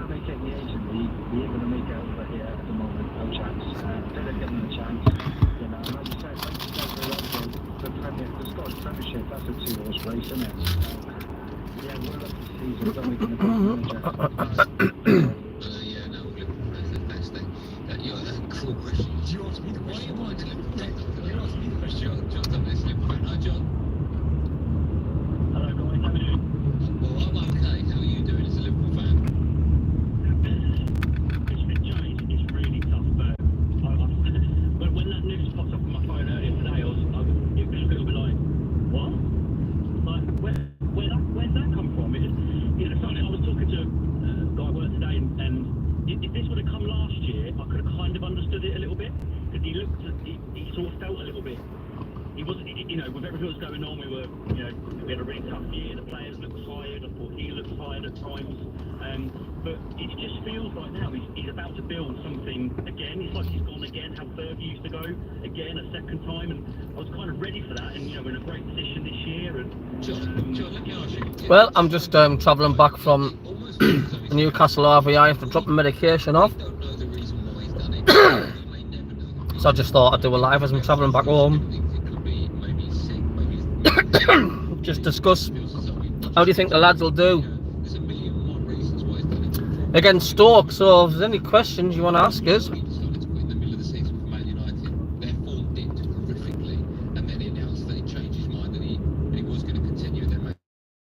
can't make it in the Asian League. We ain't going to make it over here at the moment. No chance. Until they give them a chance. You know, like you said, the Scottish Premiership, that's a two-horse race, isn't it? Yeah, we're lucky season, don't we, going to be manager. Yeah, no, Liverpool fans, that's fantastic. You're a cool question. Do you ask me the question? Why do Liverpool fans? You ask me the question. John's done this Liverpool fan. Hi, John. Hello, guys. How are you? Well, I'm okay. How are you doing as a Liverpool fan? It's been changed. It's really tough, but when that news popped up on my phone earlier today, it was a little bit like, what? Like, where's that come from? Something I was talking to a guy at work today, and if this would have come last year, I could have kind of understood it a little bit, because he sort of felt a little bit. He wasn't, with everything that was going on, we had a really tough year. The players looked tired. I thought he looked tired at times. But it just feels like now he's about to build something again. It's like he's gone again, how Fergie used to go again a second time. And I was kind of ready for that. And, we're in a great position this year. And John, let me ask you. Well, I'm just travelling back from Newcastle RVI after dropping medication off. Don't know the reason why he's done it. You may never know. So I just thought I'd do a live as I'm travelling back home. It could be maybe he's sick, maybe he's Just discuss how do you think the lads will do There's a million and one reasons why he's done it. against Stoke. So if there's any questions you want to ask us, He decided to quit in the middle of the season for Man United. Their form dipped horrifically, and then he announced that he changed his mind and he was going to continue. Then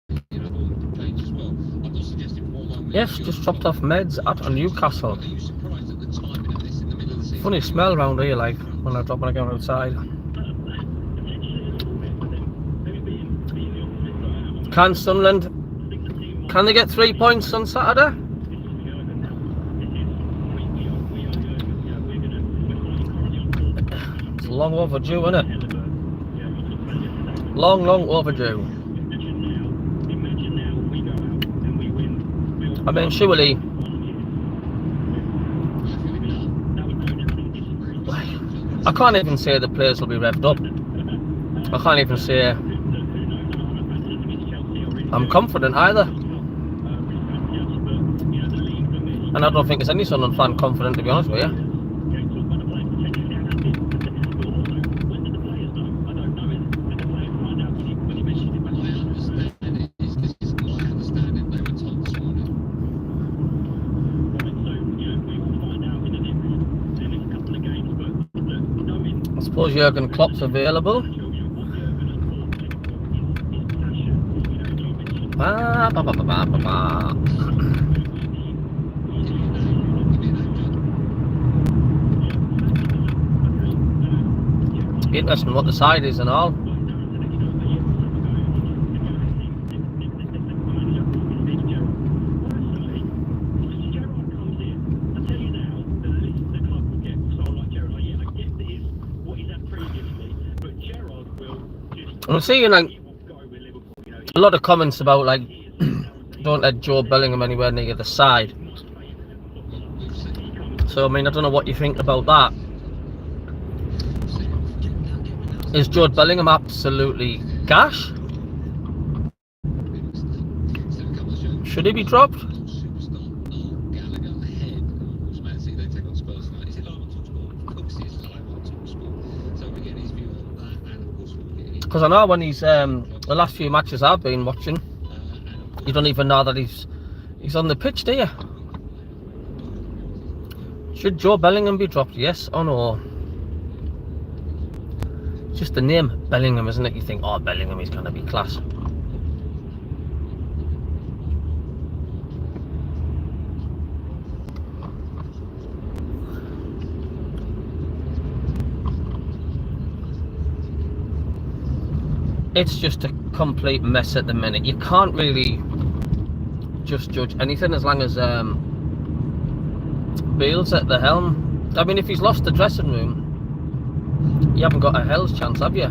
form changed as well. I'm not suggesting for one moment. yes, just dropped off meds at Newcastle. Are you surprised at the timing of this in the middle of the season? Funny smell around here, like when I drop when I go outside. Can Sunderland, can they get 3 points on Saturday? It's long overdue, isn't it? Long overdue. I mean, surely, I can't even say the players will be revved up. I can't even say I'm confident either. And I don't think there's any Sunderland fan confident, to be honest with you. I suppose Jurgen Klopp's available. Interesting what the side is and all. I'm seeing like a lot of comments about like don't let Joe Bellingham anywhere near the side. So I mean, I don't know what you think about that. Is Jude Bellingham absolutely gash? Should he be dropped? Because I know when he's the last few matches I've been watching, you don't even know that he's on the pitch, do you? Should Joe Bellingham be dropped? Yes or no? Just the name Bellingham, isn't it? You think, oh, Bellingham is going to be class. It's just a complete mess at the minute. You can't really just judge anything as long as Beale's at the helm. I mean, if he's lost the dressing room, you haven't got a hell's chance, have you? I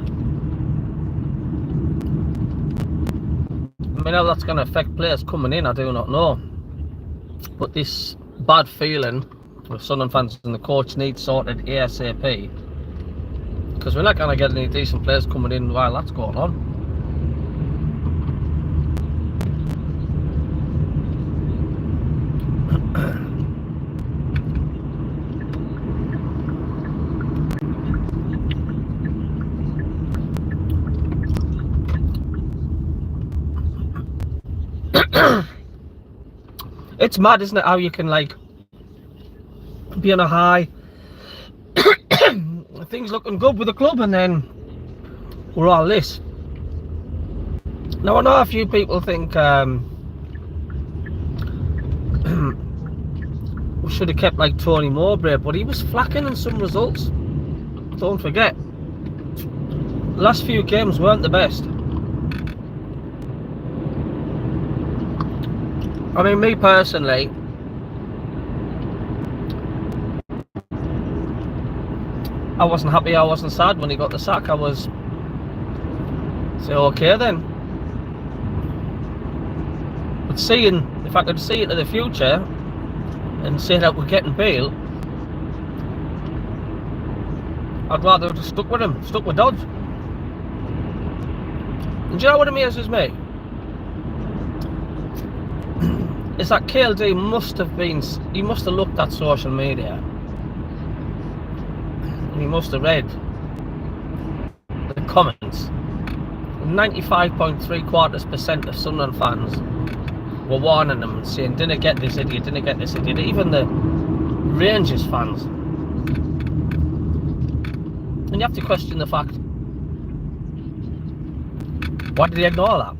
mean, how that's going to affect players coming in, I do not know. But this bad feeling with Sunderland fans and the coach needs sorted ASAP. Because we're not going to get any decent players coming in while that's going on. It's mad, isn't it, how you can like be on a high, things looking good with the club, and then we're all this. Now I know a few people think we should have kept like Tony Mowbray, but he was flacking in some results. Don't forget, the last few games weren't the best. I mean, me personally, I wasn't happy, I wasn't sad when he got the sack. I was, say, okay then. But seeing, if I could see into the future and say that we're getting Bale, I'd rather have just stuck with him, stuck with Dodge. And do you know what amazes me? Is that KLD must have been, he must have looked at social media and he must have read the comments. 95.75% of Sunderland fans were warning them and saying, didn't get this idiot, didn't get this idiot. Even the Rangers fans. And you have to question the fact, why did he ignore that?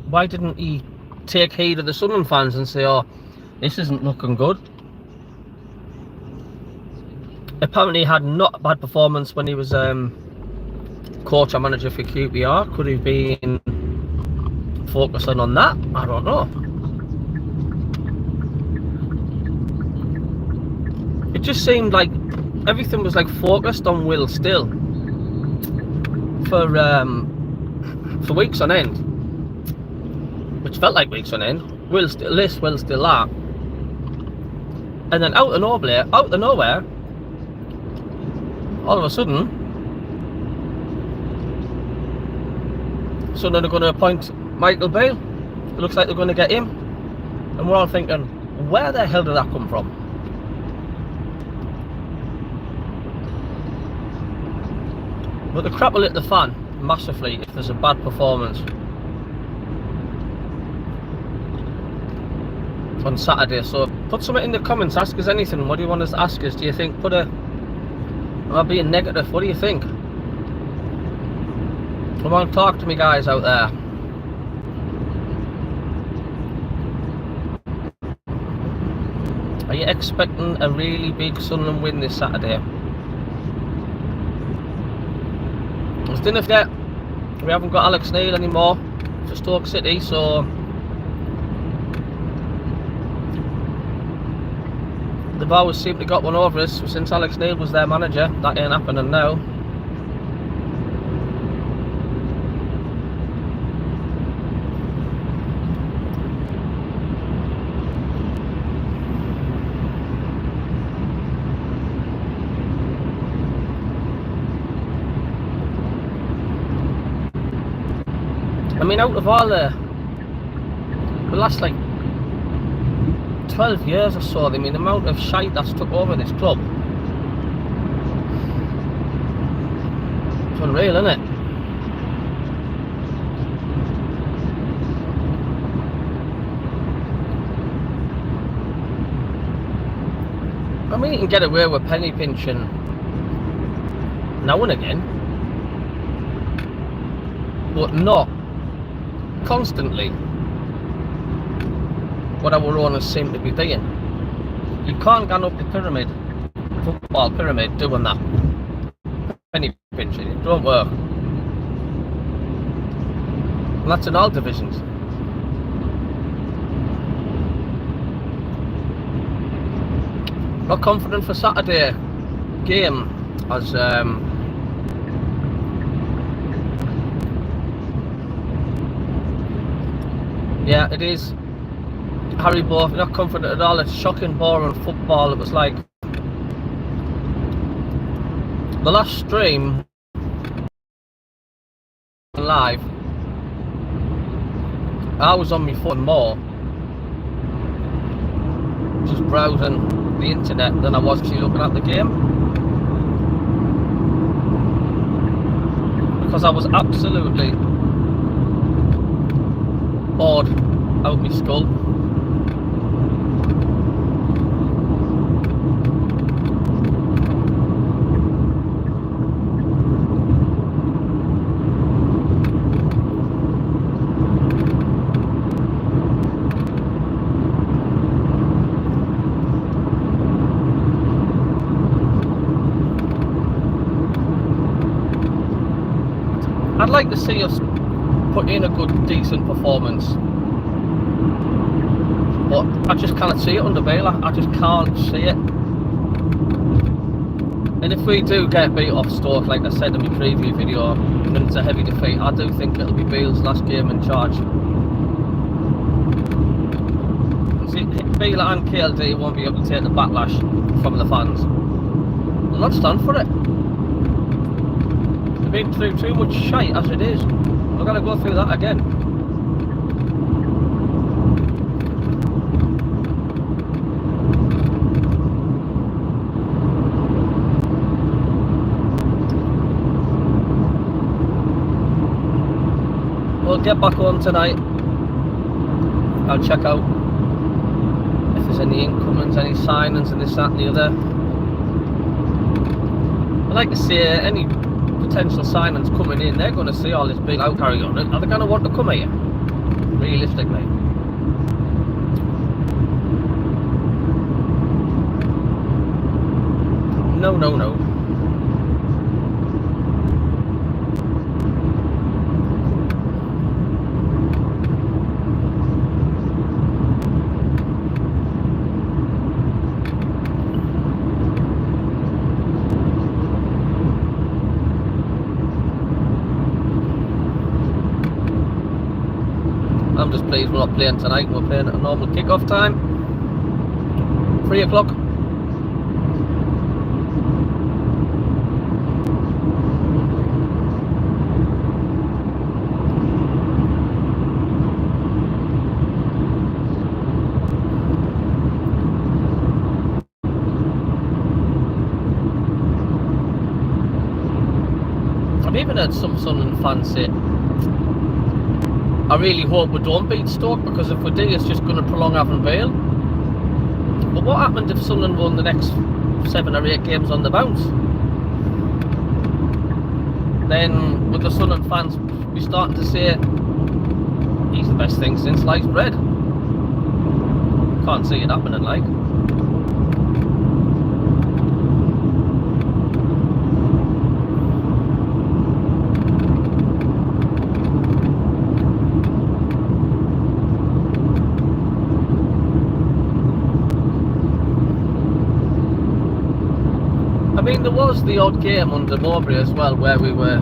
Why didn't he take heed of the Sunderland fans and say, oh, this isn't looking good? Apparently he had not a bad performance when he was coach or manager for QPR. Could he have been focusing on that? I don't know. It just seemed like everything was like focused on Will Still for weeks on end, which felt like weeks on end. Will Still this, Will Still that, and then out of nowhere, all of a sudden, Sunderland are going to appoint Michael Bale. It looks like they're going to get him, and we're all thinking, where the hell did that come from? But the crap will hit the fan massively if there's a bad performance on Saturday. So put something in the comments, ask us anything. What do you want us to ask us? Do you think am I being negative? What do you think? Come on, talk to me, guys out there. Are you expecting a really big Sunderland win this Saturday? Let's didn't forget, we haven't got Alex Neil anymore for Stoke City, so the Bows seem to got one over us since Alex Neil was their manager. That ain't happening now. I mean, out of all the last like 12 years or so, I mean, the amount of shite that's took over this club, it's unreal, isn't it? I mean, you can get away with penny pinching now and again, but not constantly what our owners seem to be doing. You can't go up the pyramid, football pyramid, doing that. Penny pinching, it don't work. And that's in all divisions. Not confident for Saturday game as yeah, it is. Harry Both, not confident at all. It's shocking, boring football. It was like the last stream live. I was on my phone more, browsing the internet than I was actually looking at the game, because I was absolutely bored out my skull. I'd like to see us put in a good, decent performance, but I just can't see it under Bale. I just can't see it. And if we do get beat off Stoke, like I said in my preview video, and it's a heavy defeat, I do think it'll be Bale's last game in charge. See, Bale and KLD won't be able to take the backlash from the fans. They'll not stand for it. They've been through too much shite as it is. We're going to go through that again. We'll get back home tonight. I'll check out if there's any incomings, any signings and this, that and the other. I'd like to see any potential signings coming in. They're going to see all this big out carry on. Are they going to want to come here? Realistically. No, no, no. I'm just pleased we're not playing tonight. We're playing at a normal kick-off time. 3 o'clock. I've even heard some Sunderland fans say, I really hope we don't beat Stoke, because if we do, it's just going to prolong having Bale. But what happened if Sunderland won the next 7 or 8 games on the bounce? Then would the Sunderland fans be starting to say, he's the best thing since sliced bread? Can't see it happening, like. I mean, there was the odd game under Mowbray as well where we were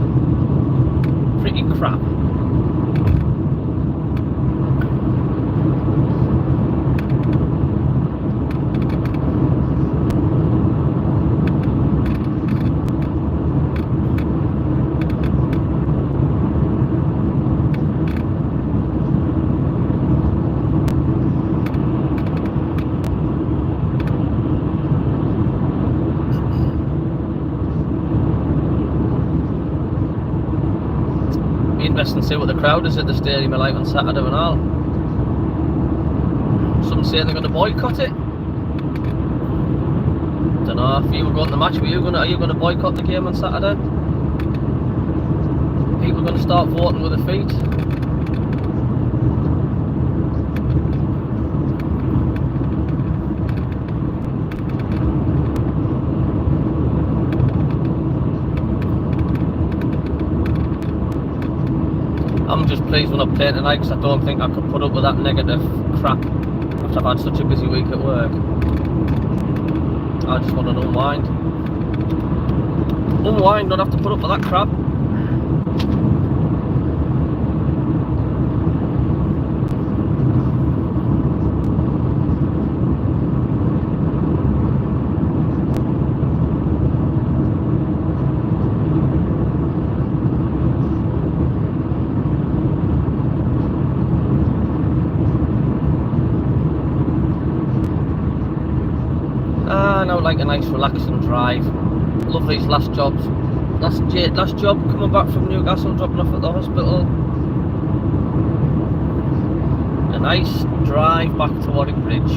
pretty crap. Interesting to see what the crowd is at the stadium are like on Saturday and all. Some say they're going to boycott it. Don't know if you were going to the match, are you going to boycott the game on Saturday? People are going to start voting with their feet. I'm just pleased we're not playing tonight, because I don't think I could put up with that negative crap after I've had such a busy week at work. I just want to unwind. Unwind, not have to put up with that crap. out like a nice relaxing drive. Love these last jobs. Last job coming back from Newcastle, dropping off at the hospital. A nice drive back to Warwick Bridge.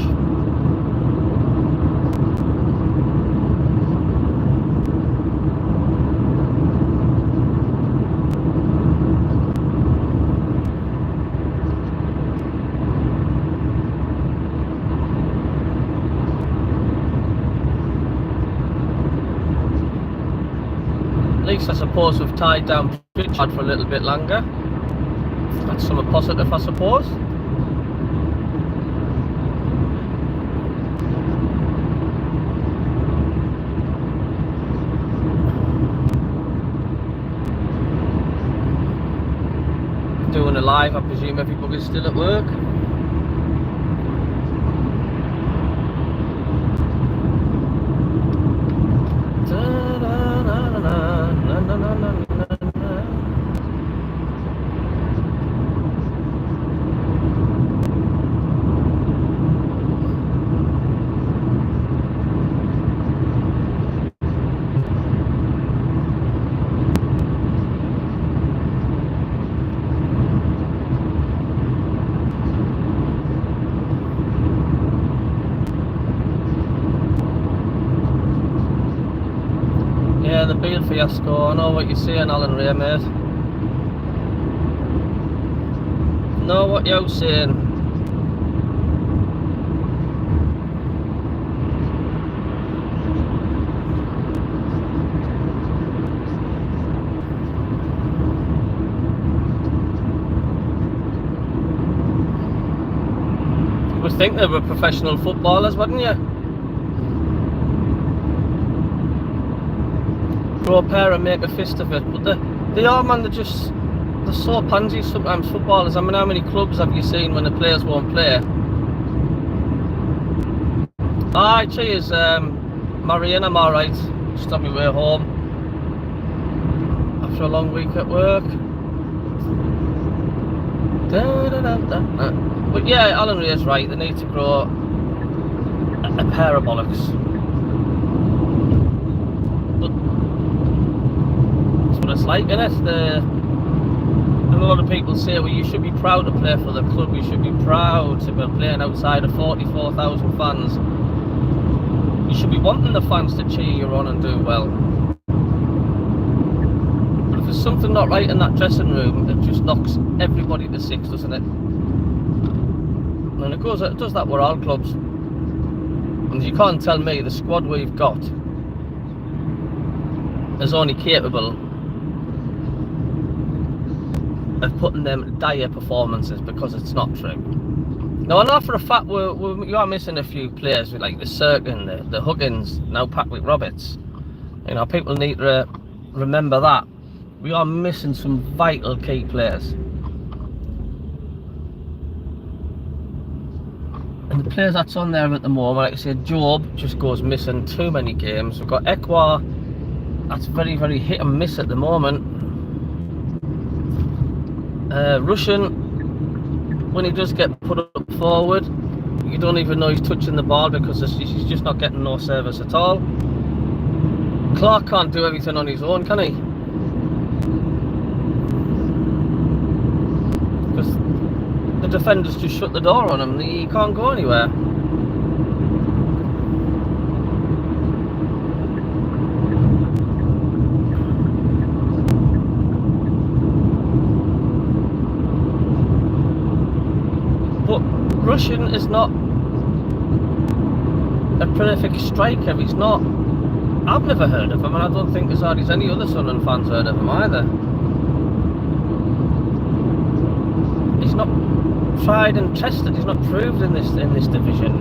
At least I suppose we've tied down Pritchard for a little bit longer. That's something positive, I suppose. Doing a live, I presume everybody's still at work. Yeah, the Beale fiasco. I know what you're saying, Alan Ray, mate. Know what you're saying. You would think they were professional footballers, wouldn't you? Grow a pair and make a fist of it, but they are, man. They're so pansy sometimes, footballers. I mean, how many clubs have you seen when the players won't play? Alright, cheers, Marion, I'm alright. Just on my way home after a long week at work. But yeah, Alan Ray is right. They need to grow a pair of bollocks. It's like, innit? A lot of people say, well, you should be proud to play for the club, you should be proud to be playing outside of 44,000 fans. You should be wanting the fans to cheer you on and do well. But if there's something not right in that dressing room, it just knocks everybody to six, doesn't it? And it does that with all clubs. And you can't tell me the squad we've got is only capable of putting them dire performances, because it's not true. Now I know for a fact you are missing a few players, like the Sirkin, the Huggins, now Patrick Roberts. You know, people need to remember that. We are missing some vital key players. And the players that's on there at the moment, like I said, Job just goes missing too many games. We've got Ekwa, that's very, very hit and miss at the moment. Russian, when he does get put up forward, you don't even know he's touching the ball because he's just not getting no service at all. Clark can't do everything on his own, can he? Because the defenders just shut the door on him, he can't go anywhere. Russian is not a prolific striker. He's not. I've never heard of him, and I don't think there's hardly any other Sunderland fans heard of him either. He's not tried and tested. He's not proved in this division.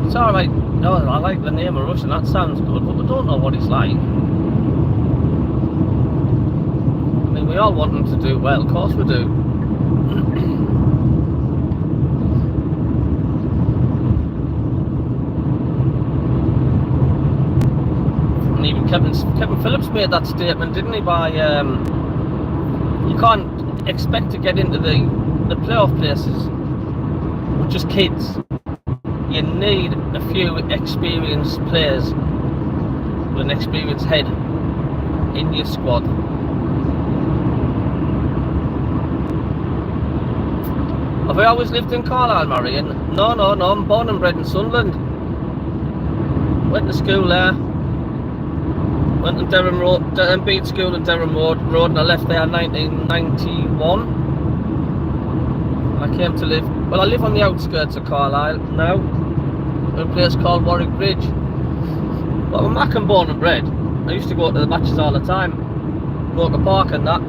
It's all right. No, I like the name of Russian. That sounds good, but we don't know what he's like. I mean, we all want him to do well. Of course we do. Kevin Phillips made that statement, didn't he? By you can't expect to get into the playoff places with just kids. You need a few experienced players with an experienced head in your squad. Have I always lived in Carlisle, Marion? No, I'm born and bred in Sunderland. Went to school there. Went to Derham Road, Beat School in Derham Road, and I left there in 1991. I came to live, well, I live on the outskirts of Carlisle now, in a place called Warwick Bridge. But I'm Mac and born and bred. I used to go to the matches all the time, go to the park and that.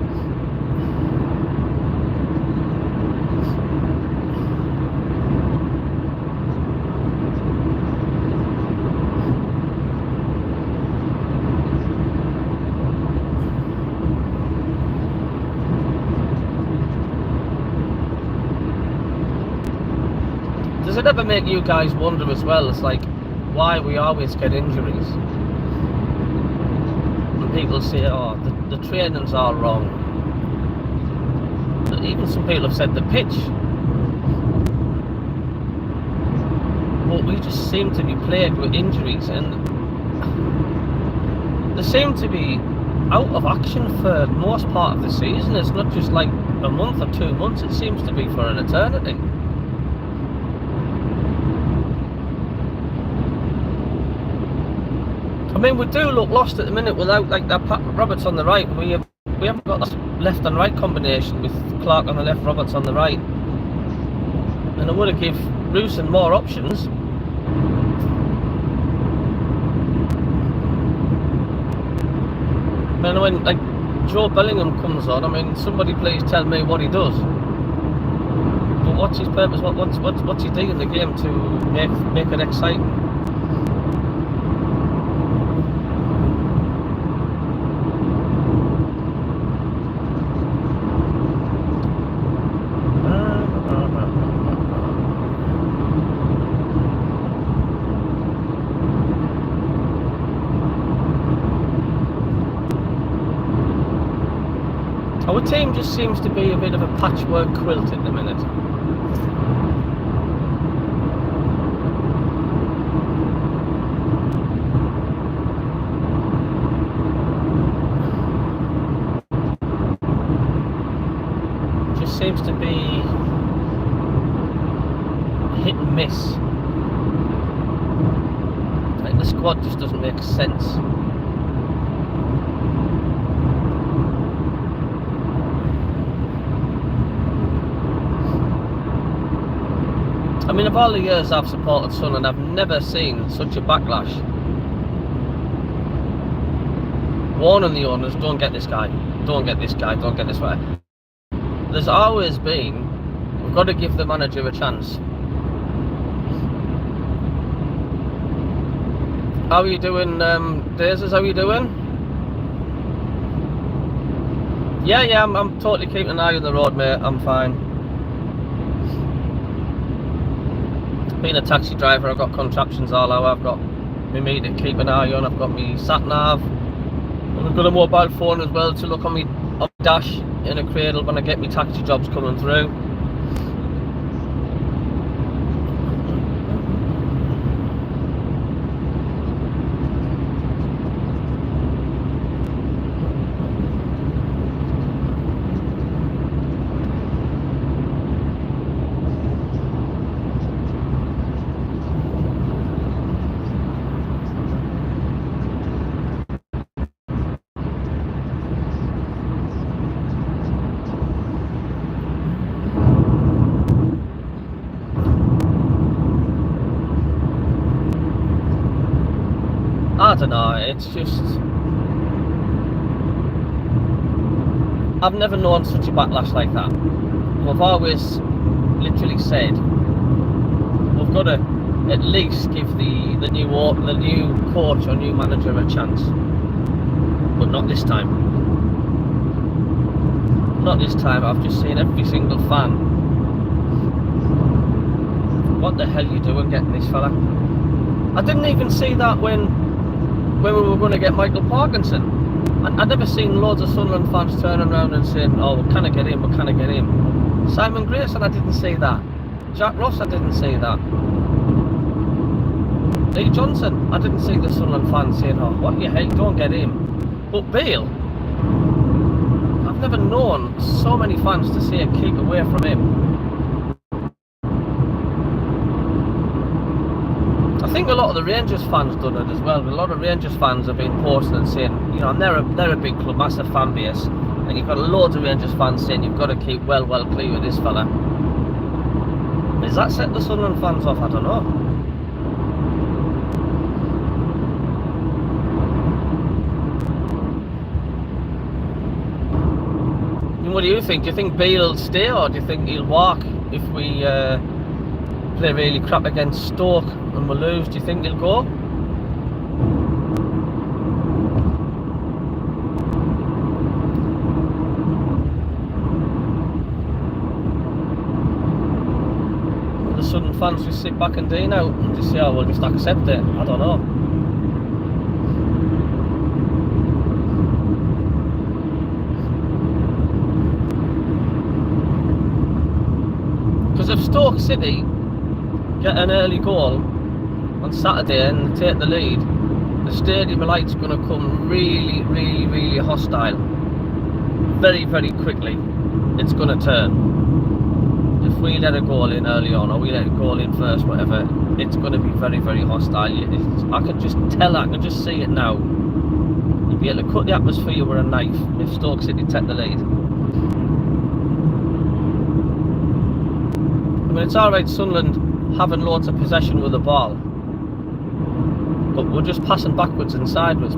Does it ever make you guys wonder as well, it's like, why we always get injuries? And people say, oh, the training's all wrong. But even some people have said the pitch. But we just seem to be plagued with injuries, and they seem to be out of action for most part of the season. It's not just like a month or 2 months, it seems to be for an eternity. I mean, we do look lost at the minute without like that Pat Roberts on the right. We haven't got that left and right combination with Clark on the left, Roberts on the right. And I would have give Rooson more options. And when like Joe Bellingham comes on, I mean, somebody please tell me what he does. But what's his purpose? What's he doing in the game to make it exciting? Our team just seems to be a bit of a patchwork quilt at the minute. Just seems to be hit and miss. Like the squad just doesn't make sense. I mean, of all the years I've supported Sunderland, I've never seen such a backlash. Warning the owners, don't get this guy, don't get this guy, don't get this way. There's always been, we've got to give the manager a chance. How are you doing, Dazers? How are you doing? Yeah, I'm totally keeping an eye on the road, mate. I'm fine. Being a taxi driver, I've got contraptions all over. I've got my meter to keep an eye on. I've got my sat nav, and I've got a mobile phone as well to look on my dash in a cradle when I get my taxi jobs coming through. I don't know, it's just, I've never known such a backlash like that. We've always literally said we've got to at least give the new coach or new manager a chance, but not this time. Not this time. I've just seen every single fan. What the hell are you doing getting this fella? I didn't even see that when we were going to get Michael Parkinson. I'd never seen loads of Sunderland fans turning around and saying, oh, we can't get him, we can't get him. Simon Grayson, I didn't see that. Jack Ross, I didn't see that. Lee Johnson, I didn't see the Sunderland fans saying, oh, what the heck, don't get him. But Bale, I've never known so many fans to say keep away from him. I think a lot of the Rangers fans done it as well. A lot of Rangers fans have been posting and saying, you know, and they're a big club, massive fan base, and you've got loads of Rangers fans saying you've got to keep well clear with this fella. Does that set the Sunderland fans off? I don't know. And what do you think? Do you think Bale will stay, or do you think he'll walk if we play really crap against Stoke and we lose? Do you think he'll go? The Sunderland fans just sit back and dine out and just say, oh, we'll just accept it. I don't know. Because if Stoke City get an early goal on Saturday and take the lead, the stadium light's going to come really hostile. Very quickly. It's going to turn. If we let a goal in early on, or we let a goal in first, whatever, it's going to be very hostile. I can just tell that, I can just see it now. You'll be able to cut the atmosphere with a knife if Stoke City take the lead. I mean, it's alright Sunderland having loads of possession with the ball, but we're just passing backwards and sideways.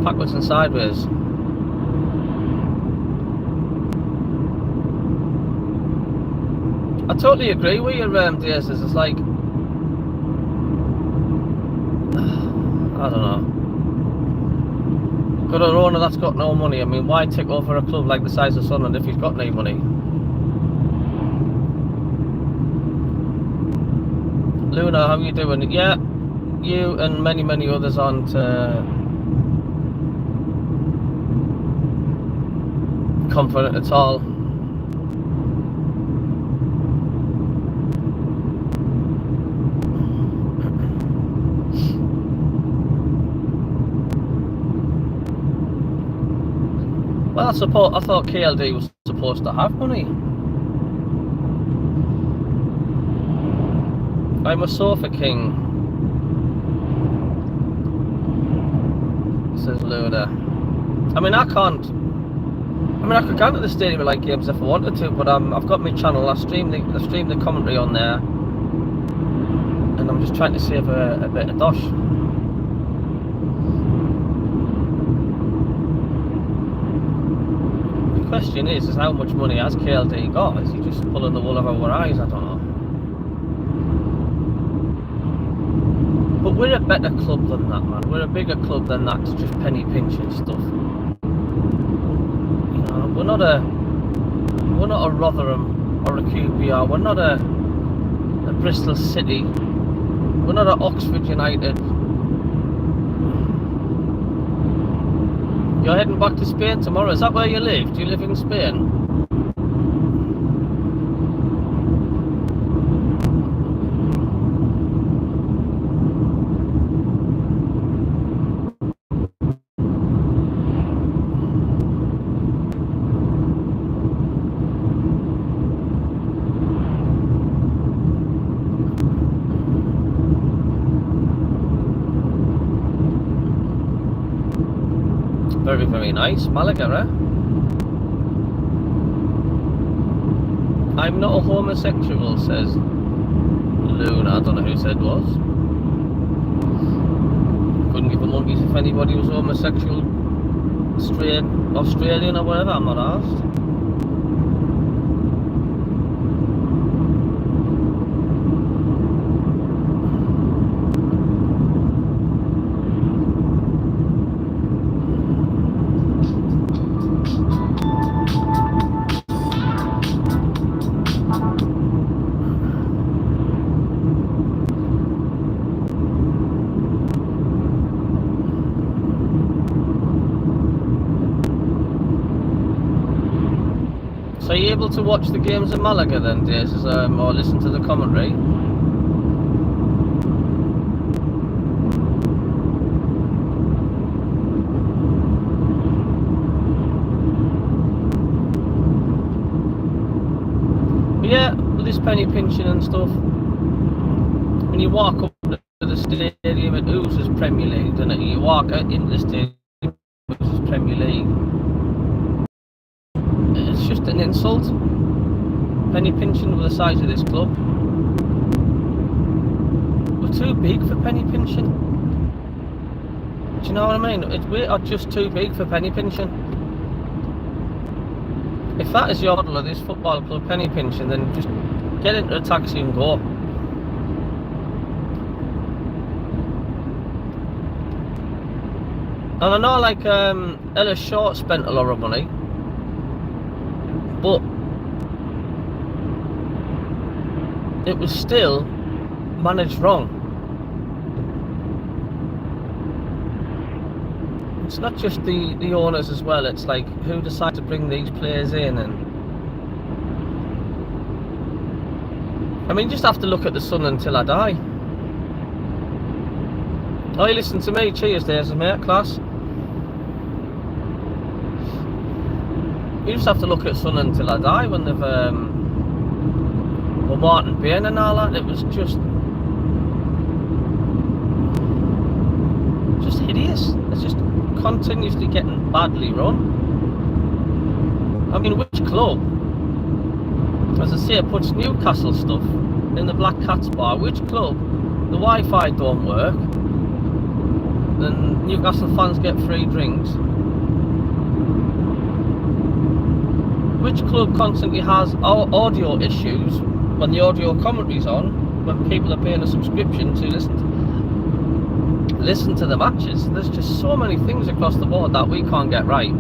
I totally agree with you, Diaz. It's like, I don't know. Got an owner that's got no money. I mean, why take over a club like the size of Sunderland if he's got no money? Luna, how are you doing? Yeah, you and many others aren't confident at all. Well, I thought KLD was supposed to have money. I'm a sofa king, says Luna. I mean, I could go to the stadium and like games if I wanted to, but I've got my channel. I stream the commentary on there, and I'm just trying to save a bit of dosh. The question is how much money has KLD got? Is he just pulling the wool over our eyes? I don't know. But we're a better club than that, man. We're a bigger club than that to just penny pinching stuff. You know, we're not a Rotherham or a QPR. We're not a Bristol City. We're not a Oxford United. You're heading back to Spain tomorrow. Is that where you live? Do you live in Spain? Very nice. Malaga, eh? I'm not a homosexual, says Luna. I don't know who said was. Couldn't give a monkeys if anybody was homosexual, straight, Australian or whatever. I'm not asked. So are you able to watch the games in Malaga then, Days, or listen to the commentary? penny pinching and stuff. When you walk up to the stadium, it oozes Premier League, doesn't it? You walk out into the stadium, it oozes Premier League. It's just an insult. Penny pinching with the size of this club. We're too big for penny pinching. Do you know what I mean? We are just too big for penny pinching. If that is your model of this football club, penny pinching, then just get into a taxi and go. And I know, like, Ellis Short spent a lot of money, but it was still managed wrong. It's not just the owners as well, it's like who decide to bring these players in. And I mean, just have to look at the sun until I die. Oh, you listen to me, cheers there's a mate, class. You just have to look at Sun Until I Die when they've well, Martin Bain and all that. It was just hideous. It's just continuously getting badly run. I mean, which club, as I say, puts Newcastle stuff in the Black Cats bar? Which club, the Wi-Fi don't work, then Newcastle fans get free drinks? Which club constantly has audio issues when the audio commentary's on, when people are paying a subscription to listen to the matches? There's just so many things across the board that we can't get right.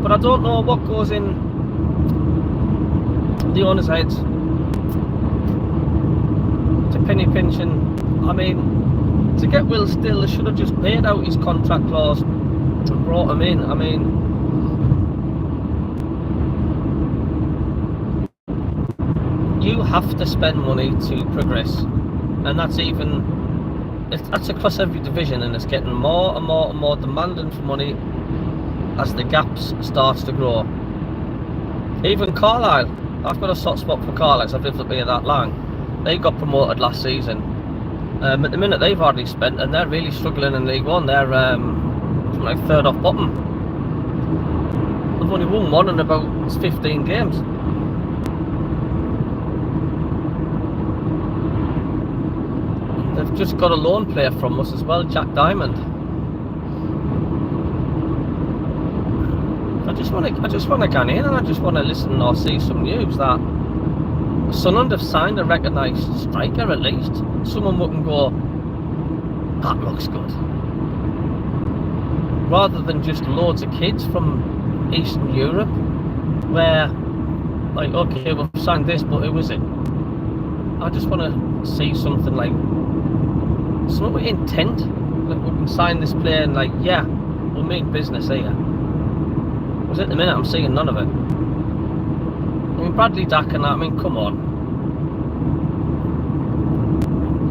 But I don't know what goes in the owner's heads to penny pinching. I mean, to get Will Still, they should have just paid out his contract clause and brought him in. I mean, you have to spend money to progress, and that's across every division, and it's getting more and more and more demanding for money as the gaps starts to grow. Even Carlisle, I've got a soft spot for Carlisle because I've lived up here that long. They got promoted last season. At the minute they've hardly spent, and they're really struggling in League One. They're like third off bottom. They've only won one in about 15 games. They've just got a loan player from us as well, Jack Diamond. I just want to get in, and I just want to listen or see some news that Sunderland have signed a recognised striker at least. Someone wouldn't go, that looks good. Rather than just loads of kids from Eastern Europe, where, like, okay, we've signed this, but who is it? I just want to see something like, something with intent. Like, we can sign this player and, like, yeah, we'll mean business here. Because at the minute I'm seeing none of it. I mean, Bradley Dack and that, I mean, come on.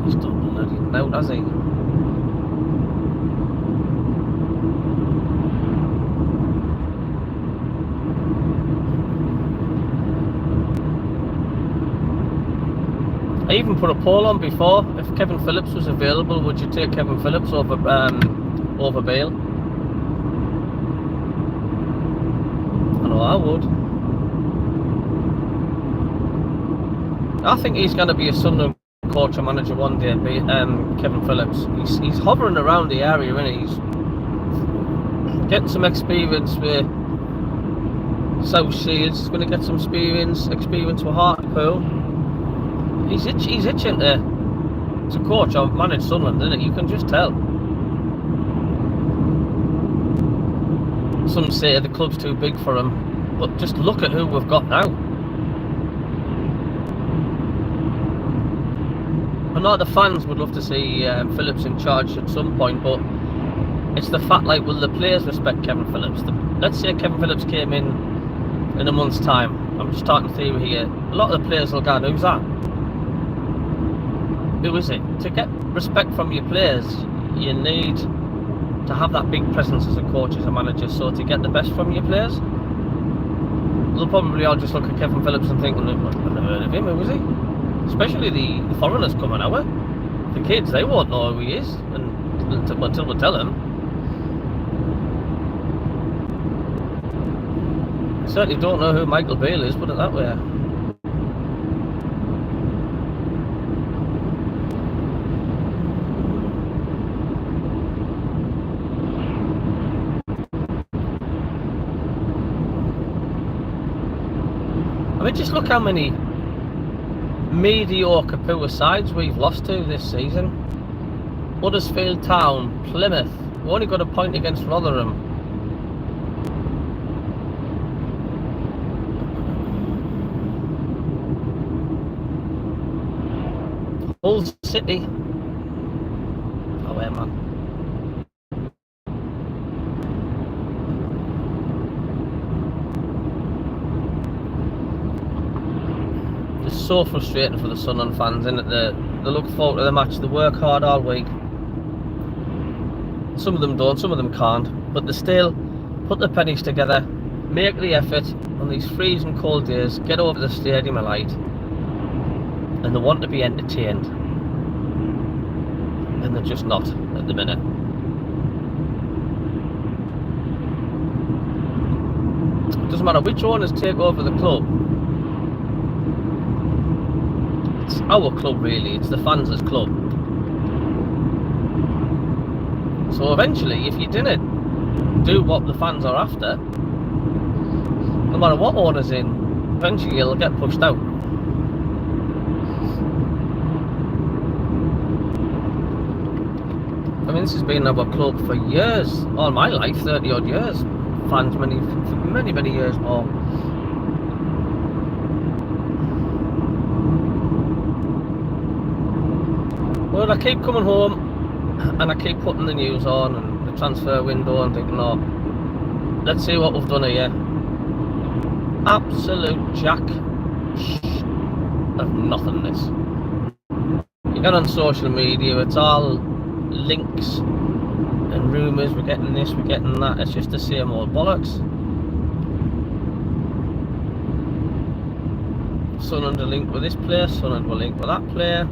He's done bloody out, has he? I even put a poll on before, if Kevin Phillips was available, would you take Kevin Phillips over Bale? I know I would. I think he's going to be a Sunderland coach or manager one day, Kevin Phillips. He's hovering around the area, and he's getting some experience with South Shields. He's going to get some experience with Hartlepool. He's itching to coach or manage Sunderland, isn't it? You can just tell. Some say the club's too big for him, but just look at who we've got now. I know the fans would love to see Phillips in charge at some point, but it's the fact, like, will the players respect Kevin Phillips? Let's say Kevin Phillips came in a month's time. I'm just starting theory here. A lot of the players will go, who's that? who is it? To get respect from your players, you need to have that big presence as a coach, as a manager. So to get the best from your players, they'll probably all just look at Kevin Phillips and think, well, I've never heard of him, who is he? Especially the foreigners coming over. The kids, they won't know who he is until we tell them. Certainly don't know who Michael Beale is, put it that way. I mean, just look how many mediocre poor sides we've lost to this season. Huddersfield Town, Plymouth. We only got a point against Rotherham. Hull City. Oh, yeah, man. It's so frustrating for the Sunderland fans, isn't it? They look forward to the match, they work hard all week. Some of them don't, some of them can't, but they still put the pennies together, make the effort on these freezing cold days, get over to the stadium at light, and they want to be entertained. And they're just not at the minute. It doesn't matter which owners take over the club. It's our club really, it's the fans' club. So eventually, if you didn't do what the fans are after, no matter what owner's in, eventually you'll get pushed out. I mean, this has been our club for years, all my life, 30 odd years. Fans, many years more. Well, I keep coming home and I keep putting the news on and the transfer window and thinking, oh, let's see what we've done here. Absolute jack of nothingness. You get on social media, it's all links and rumours, we're getting this, we're getting that. It's just the same old bollocks. Sunderland are linked with this player, Sunderland were linked with that player.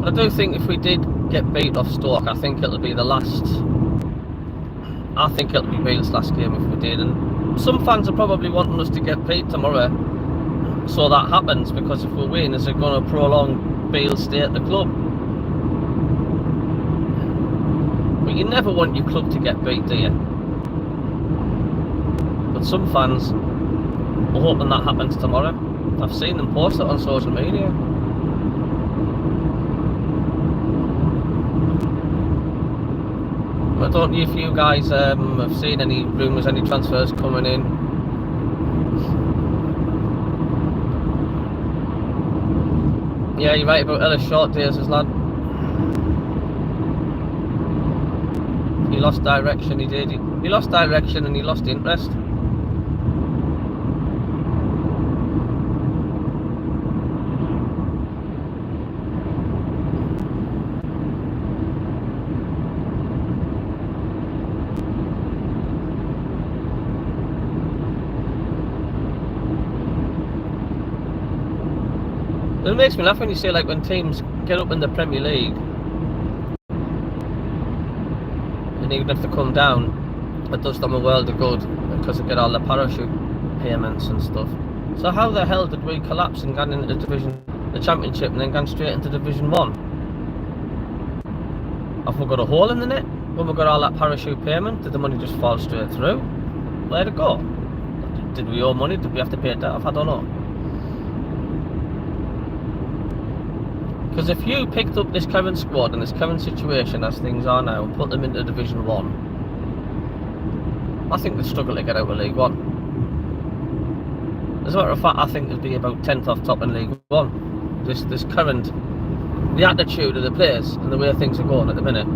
I do think if we did get beat off Stoke, I think it'll be the last. I think it'll be Beale's last game if we did, and some fans are probably wanting us to get beat tomorrow, so that happens, because if we win, is it going to prolong Beale's stay at the club? But you never want your club to get beat, do you? But some fans are hoping that happens tomorrow. I've seen them post it on social media. I don't know if you guys have seen any rumours, any transfers coming in. Yeah, you're right about Ellis Short days, his lad. He lost direction, he did. He lost direction and he lost interest. It makes me laugh when you say, like, when teams get up in the Premier League and even if they come down, it does them a world of good because they get all the parachute payments and stuff. So how the hell did we collapse and get into the Championship and then gone straight into Division 1? Have we got a hole in the net when we got all that parachute payment? Did the money just fall straight through? Where'd it go? Did we owe money? Did we have to pay it off? I don't know. Because if you picked up this current squad and this current situation as things are now and put them into Division 1, I think they'd struggle to get out of League 1. As a matter of fact, I think they'd be about 10th off top in League 1. This current the attitude of the players and the way things are going at the minute.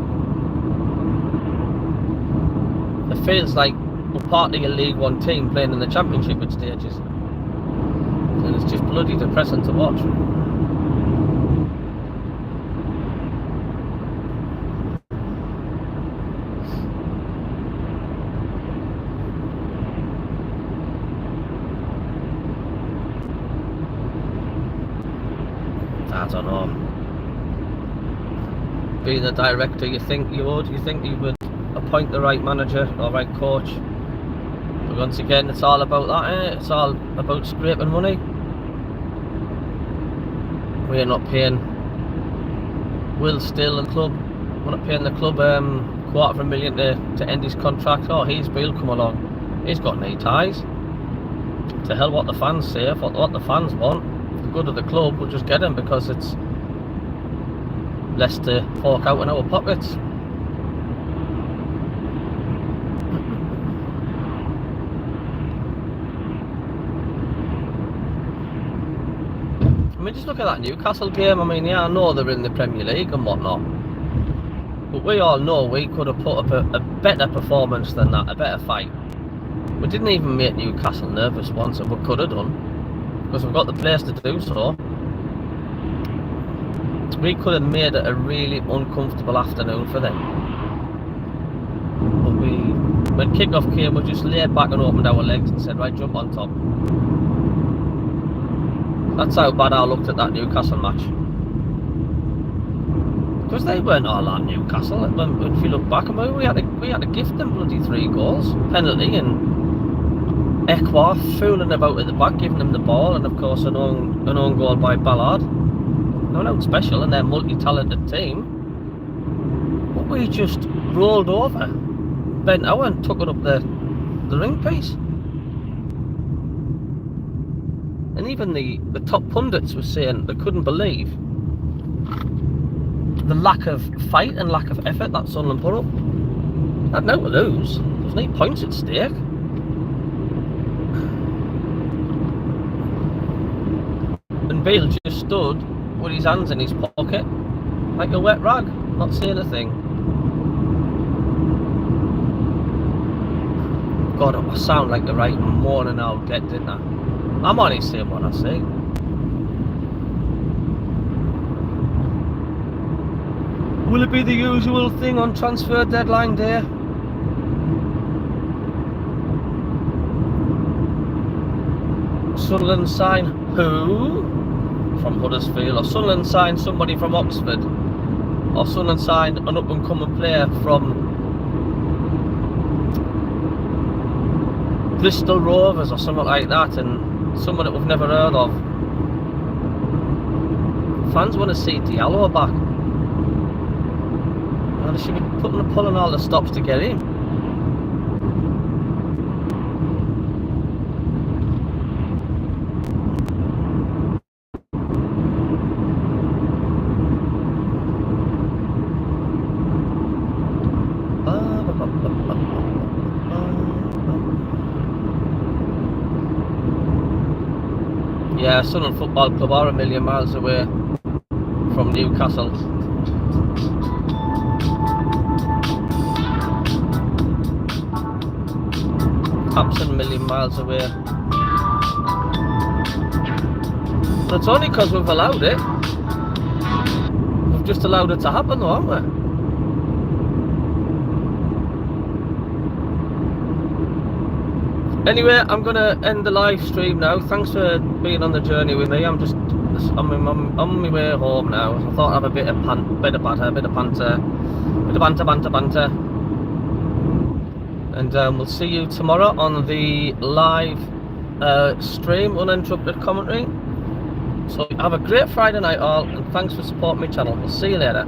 It feels like we're partly a League One team playing in the Championship at stages, and it's just bloody depressing to watch. I don't know. Being a director, you think you would appoint the right manager or right coach. But once again, it's all about that, eh? It's all about scraping money. We're not paying Will Still and club. We're not paying the club $250,000 to end his contract. Oh, Bill come along. He's got no ties. To hell what the fans say, what the fans want. The good of the club, we'll just get him because it's less to fork out in our pockets. I mean, just look at that Newcastle game. I mean, yeah, I know they're in the Premier League and whatnot, but we all know we could have put up a better performance than that, a better fight. We didn't even make Newcastle nervous once, and we could have done, because we've got the players to do so. We could have made it a really uncomfortable afternoon for them. But when kick-off came, we just laid back and opened our legs and said, right, jump on top. That's how bad I looked at that Newcastle match. Because they weren't all that Newcastle. If you look back, I mean, we had to gift them bloody 3 goals. Penalty and Ekwa fooling about at the back, giving them the ball, and of course an own goal by Ballard. They're not special and they're a multi-talented team. But we just rolled over, bent over and took it up the ring piece. And even the top pundits were saying they couldn't believe the lack of fight and lack of effort that Sunderland put up. They had no to lose. There's no points at stake. And Bale just stood with his hands in his pocket like a wet rag, not saying a thing. God, I sound like the right morning owl get, didn't I? I'm only saying what I say. Will it be the usual thing on transfer deadline day? Sunderland sign who? From Huddersfield, or Sunderland sign somebody from Oxford, or Sunderland sign an up-and-coming player from Bristol Rovers or something like that, and someone that we've never heard of. Fans want to see Diallo back. Well, they should be pulling all the stops to get him. Yeah, Sunderland Football Club are 1,000,000 miles away from Newcastle. Perhaps 1,000,000 miles away. But it's only because we've allowed it. We've just allowed it to happen though, haven't we? Anyway, I'm going to end the live stream now. Thanks for being on the journey with me. I'm on my way home now. I thought I'd have a bit of banter. And we'll see you tomorrow on the live stream, uninterrupted commentary. So have a great Friday night all, and thanks for supporting my channel. We'll see you later.